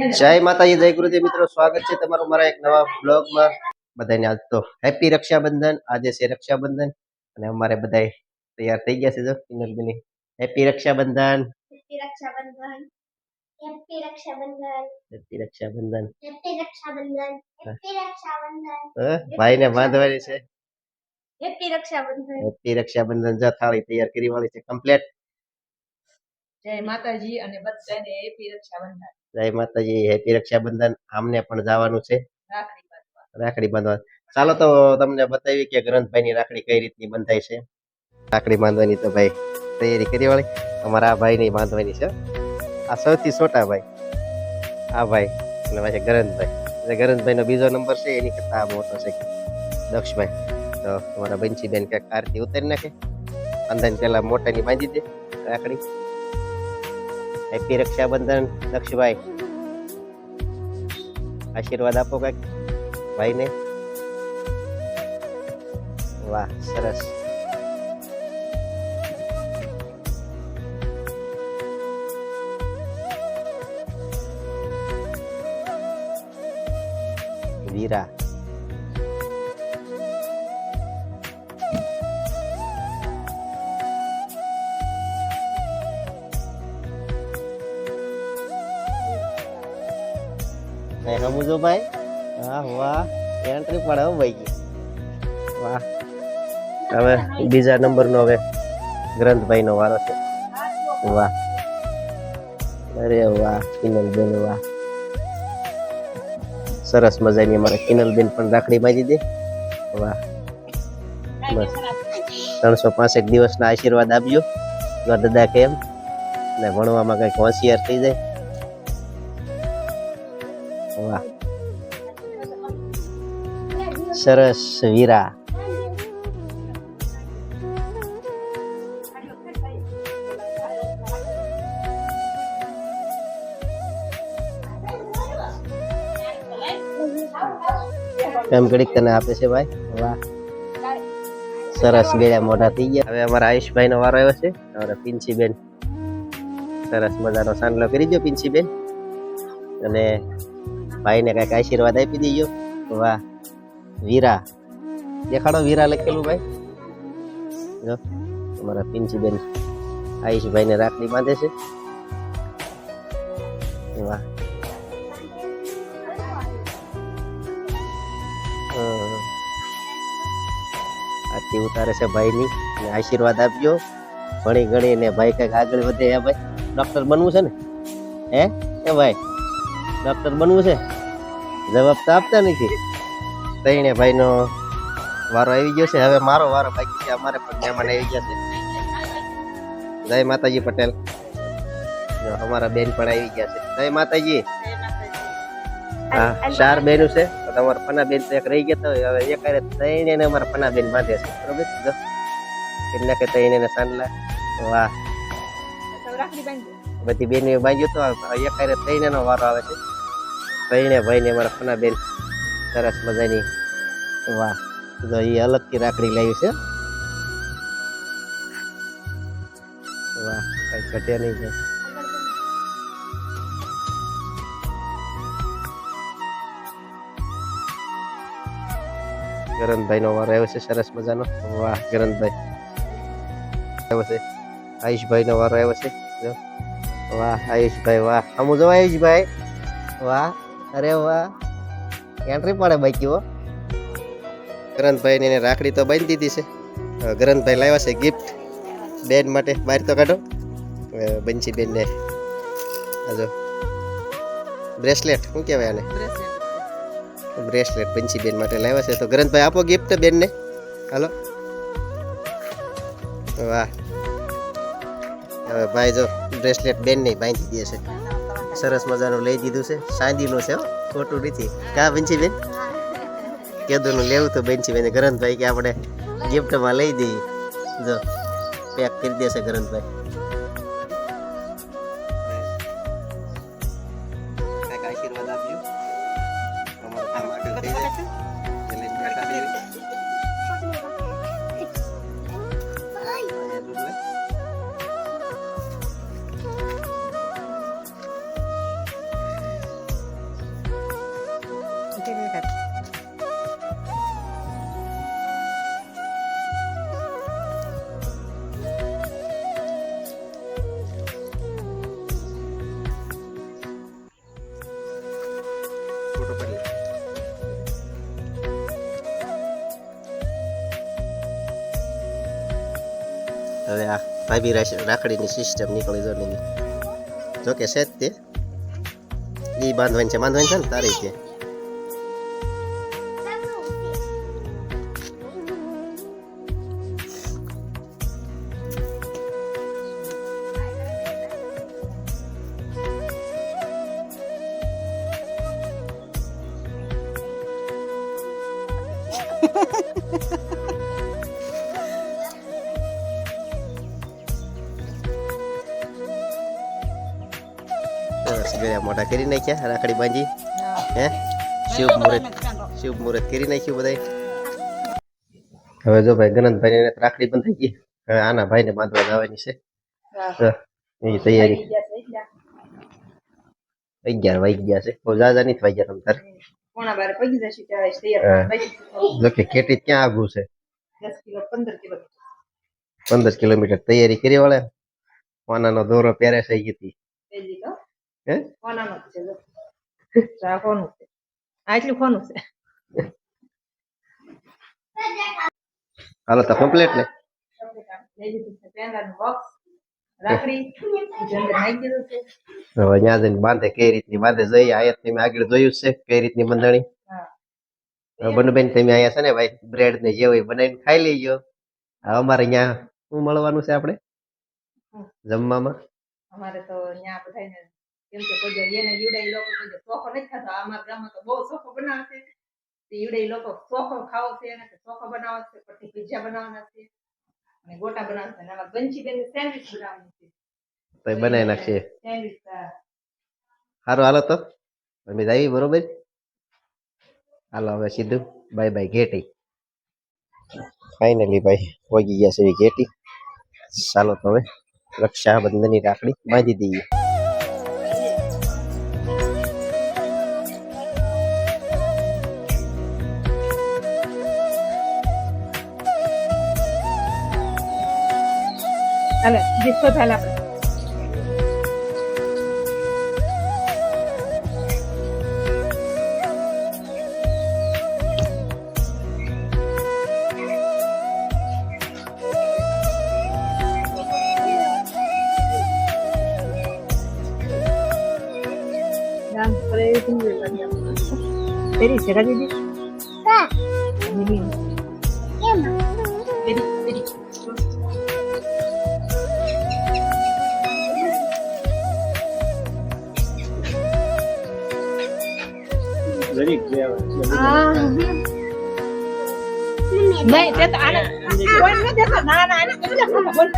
જય માતાજી, જય ગુરુદેવ. મિત્રો, સ્વાગત છે તમારું મારા એક નવા બ્લોગમાં. બધાને આજ તો હેપી રક્ષાબંધન. આજે છે રક્ષાબંધન અને અમારે બધા તૈયાર થઈ ગયા છે. જો કિનલબેની happy Rakshabandhan. Happy Rakshabandhan. Happy Rakshabandhan. Happy Rakshabandhan. Happy Rakshabandhan. Happy Rakshabandhan. ભાઈને બાંધવાની છે. હેપી રક્ષાબંધન. હેપી રક્ષાબંધન. જો થાળી તૈયાર કરી વાળી છે કમ્પ્લીટ. જય માતાજી અને બધાને હેપી રક્ષાબંધન. જય માતાજી, હેપી રક્ષાબંધન. આમને પણ જવાનું છે રાખડી બાંધવા. રાખડી બાંધવા. ચાલો તો તમને બતાવી કે ગ્રંથભાઈની રાખડી કઈ રીતની બંધાય છે. રાખડી બાંધવાની તો ભાઈ તૈયારી કરી વાળી. અમારા આ ભાઈની બાંધવાની છે. આ સૌથી છોટા ભાઈ આ ભાઈ અને પછી ગ્રંથભાઈ. ગ્રંથભાઈનો બીજો નંબર છે, એની કરતા મોટો છે દક્ષભાઈ. તો અમારા બંસીબેન ક્યાંક આરતી ઉતારી નાખે. અંદાજ પેલા મોટાની બાંધી દે રાખડી. હેપી રક્ષાબંધન દક્ષભાઈ. આશીર્વાદ આપો કઈક ભાઈને. વાહ, સરસ. વીરા. સમજો ભાઈ. વાહ વાહ, એન્ટ્રી પડે હો ભાઈ. વાહ. હવે બીજા નંબરનો હવે ગ્રંથભાઈ નો વારો છે. વાહ, અરે વાહ કિનલબેન, વાહ સરસ મજાની અમારે કિનલબેન પણ રાખડી બાંધી દે. વાહ, બસ 365 દિવસના આશીર્વાદ આપજો. દાદા કેમ ને ભણવામાં કઈક હોશિયાર થઈ જાય. વાહ, સરસ વીરા. એમ ઘડીક તને આપે છે ભાઈ. વાહ, સરસ. ગળ્યા મોઢા થઈ ગયા. હવે અમારા આયુષભાઈ નો વારો આવ્યો છે. અમારા પિંચીબેન સરસ મજાનો સાંડલો કરી દો પિંચીબેન, અને ભાઈને કઈક આશીર્વાદ આપી દેજો. વાહ, વીરા દેખાડો. વીરા લખેલું ભાઈ. જો અમારા પિંચીબેન આયુષભાઈ ને રાખડી બાંધે છે. વાહ, આરતી ઉતારે છે ભાઈની. આશીર્વાદ આપજો ભણી ગણી ને ભાઈ કઈક આગળ વધે. હે ભાઈ, ડોક્ટર બનવું છે ને? હે ભાઈ, ડોક્ટર બનવું છે? જવાબ તો આપતા નથી. તઈને ભાઈ નો વારો આવી ગયો છે. હવે મારો વારો બાકી છે. અમારે પણ મહેમાન આવી ગયા છે. જય માતાજી પટેલ. જો અમારા બેન પણ આવી ગયા છે. જય માતાજી. હા, 4 બેનો છે. તમારા પના બેન તો એક રહી ગયા. હવે એક તઈને ને અમારા પના બેન બાંધે છે. બરોબર, જો એટલે કે તઈને ને સાંડલા. વાહ, રાખડી બાંધો. બધી બેનો બાંધ્યું તો એક તઈને નો વારો આવે છે. તઈને ભાઈ ને અમારા પના બેન સરસ મજાની. વાહ, જો એ અલગથી રાખડી લાવી છે. વાહ, કઈ ઘટે નહીં. ગરનભાઈ નો વારો આવ્યો છે સરસ મજાનો. વાહ, ગરનભાઈ આવ્યો છે. આયુષભાઈ નો વારો આવ્યો છે. જો વાહ આયુષભાઈ, વાહ. આમ જો આયુષભાઈ, વાહ, અરે વાહ, એન્ટ્રી પડે બાકી હો. ગરનભાઈ ને રાખડી તો બાંધી દીધી છે. ગરનભાઈ લાવ્યા છે ગિફ્ટ બેન માટે. બહાર તો કાઢો. બંસી બેન ને આજો બ્રેસલેટ, શું કહેવાય આને? બ્રેસલેટ બંસી બેન માટે લાવ્યા છે. તો ગરનભાઈ આપો ગિફ્ટ બેન ને. હાલો. વાહ, હવે ભાઈ જો બ્રેસલેટ બેન ને બાંધી દે છે. સરસ મજાનું લઈ દીધું છે. ચાંદીનું છે, ખોટું નથી. કા બંસી બેન? કેદું લેવું તો બંસી બેન. ગરનભાઈ કે આપણે ગિફ્ટમાં લઈ દઈએ. જો પેક કરી દેશે ગરનભાઈ. આશીર્વાદ આપજો. અમારું કામ આગળ થઈ જાય. રાખડી નહીં ખાતી. ફોટો પડી હવે આ ભાભી રાખડીની સિસ્ટમ નીકળી જો નહીં જો કે છે જ તે ઈ બાંધવાની છે ને તારી છે સરસ ગયા મોટા કરી નાખ્યા રાખડી બાંધી હે શુભ મુહૂર્ત કરી નાખ્યું બધાય હવે જો ભાઈ ગનંતભાઈ ને રાખડી બંધ થઈ ગઈ હવે આના ભાઈ ને બાંધવા જવાની છે એ તૈયારી 11 વાગી ગયા છે બહુ જાજા નથી વાગ્યા તમ તાર પોણા 12 પગી જશે ત્યારે તૈયાર થઈ જો કે કેટલી ક્યાં આગું છે 10 કિલો 15 કિલો 15 કિલોમીટર તૈયારી કરી વાળે પાનાનો દોરો પહેરે છે ગીતી પેલી તો હે કોનાનો છે જો કોનું છે આટલું કોનું છે હાલો તો કમ્પ્લીટ ને લઈ લીધું છે પેંડાનું બોક્સ રાખડી જંદર નાખી દીધું છે હવે ત્યાં જઈને બાંધે કઈ રીતની બાંધે જઈ આયા તમે આગળ જોયું છે કઈ રીતની બંધાણી હા બનુબેન તમે અહીંયા છે ને ભાઈ બ્રેડ ને જેવું બનાવીને ખાઈ લેજો હવે અમારે અહીંયા શું મળવાનું છે આપણે જમવામાં અમારે તો ત્યાં બધાને કેમ કે કોઈ એને ઈવડાઈ લોકો કોઈ ચોખો નથી ખાતો અમારા ગામમાં તો બહુ ચોખો બનાવે છે તે ઈવડાઈ લોકો ચોખો ખાવો છે અને ચોખો બનાવે છે પછી પિઝા બનાવવાના છે અને ગોટા બનાવવાના છે અને આમાં ગંજી બેન સેન્ડવિચ બનાવવાની છે તો બનાવી નાખીએ સેન્ડવિચ સારું હાલો તો અમે જઈએ બરોબર હાલો હવે સીધું બાય બાય ઘેટી ફાઇનલી ભાઈ પહોંચી ગયા છે ઘેટી ચાલો તો હવે રક્ષાબંધનની રાખડી બાંધી દઈએ હાલે ડિસ્કો થાય આપણે Jadi siapa jadi? Kak, Ini. emang Jadi. ah. Baik, dia tak ada. Poin dia tak ada. Anak ini kita dah apa pun.